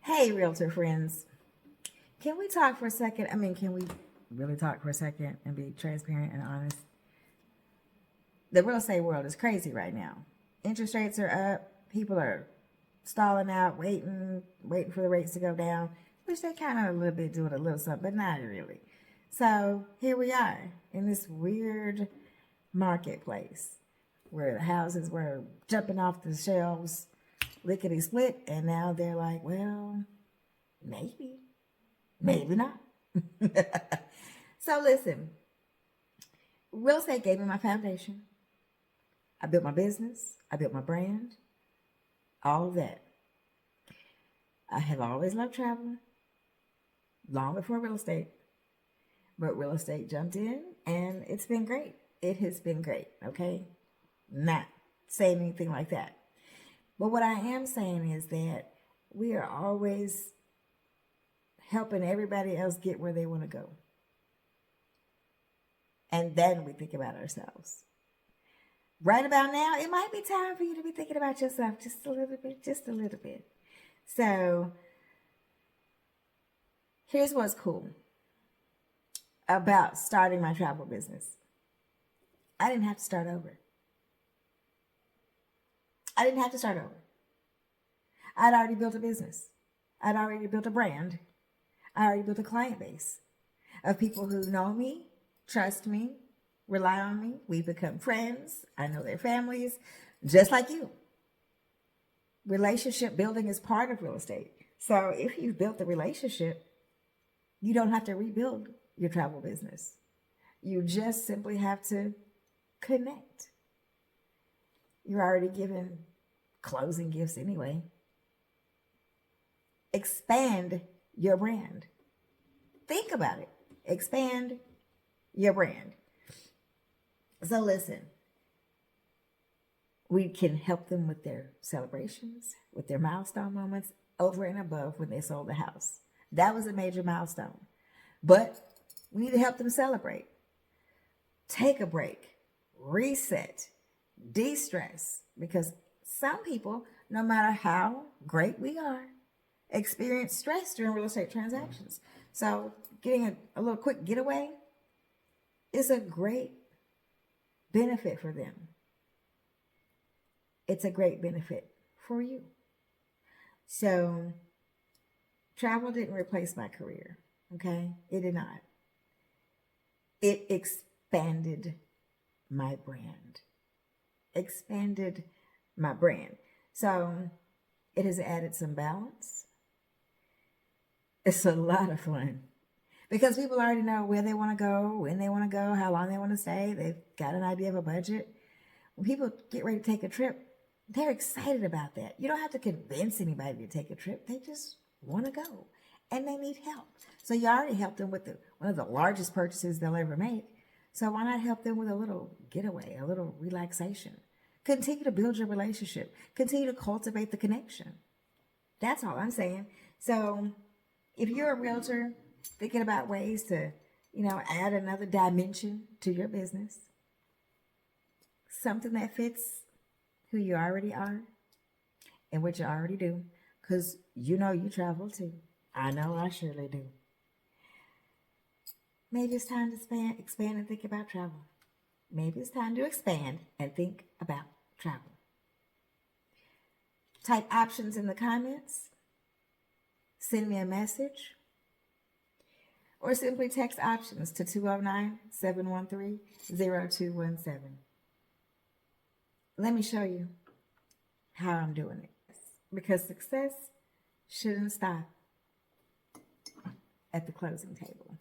Hey, Realtor friends. Can we talk for a second? Can we really talk for a second and be transparent and honest? The real estate world is crazy right now. Interest rates are up. People are stalling out, waiting for the rates to go down, which they kind of a little bit doing a little something, but not really. So here we are in this weird marketplace where the houses were jumping off the shelves, lickety split, and now they're like, well, maybe not. So listen, real estate gave me my foundation. I built my business. I built my brand. All of that. I have always loved traveling, long before real estate. But real estate jumped in, and it's been great. It has been great, okay? Not saying anything like that. But what I am saying is that we are always helping everybody else get where they want to go. And then we think about ourselves. Right about now, it might be time for you to be thinking about yourself just a little bit. So here's what's cool about starting my travel business. I didn't have to start over. I'd already built a business. I'd already built a brand. I already built a client base of people who know me, trust me, rely on me. We become friends. I know their families, just like you. Relationship building is part of real estate. So if you've built the relationship, you don't have to rebuild your travel business. You just simply have to connect. You're already given closing gifts anyway. Expand your brand. Think about it. Expand your brand. So listen, we can help them with their celebrations, with their milestone moments over and above when they sold the house. That was a major milestone. But we need to help them celebrate. Take a break, reset, de-stress, because some people, no matter how great we are, experience stress during real estate transactions. So getting a little quick getaway is a great benefit for them. It's a great benefit for you. So travel didn't replace my career, okay? It did not. It expanded my brand. So it has added some balance. It's a lot of fun because people already know where they want to go, when they want to go, how long they want to stay. They've got an idea of a budget. When people get ready to take a trip, they're excited about that. You don't have to convince anybody to take a trip. They just want to go and they need help. So you already helped them with one of the largest purchases they'll ever make. So why not help them with a little getaway, a little relaxation? Continue to build your relationship. Continue to cultivate the connection. That's all I'm saying. So if you're a realtor thinking about ways to, add another dimension to your business, something that fits who you already are and what you already do, because you travel too. I know I surely do. Maybe it's time to expand and think about travel. Maybe it's time to expand and think about travel. Type options in the comments. Send me a message. Or simply text options to 209-713-0217. Let me show you how I'm doing it. Because success shouldn't stop at the closing table.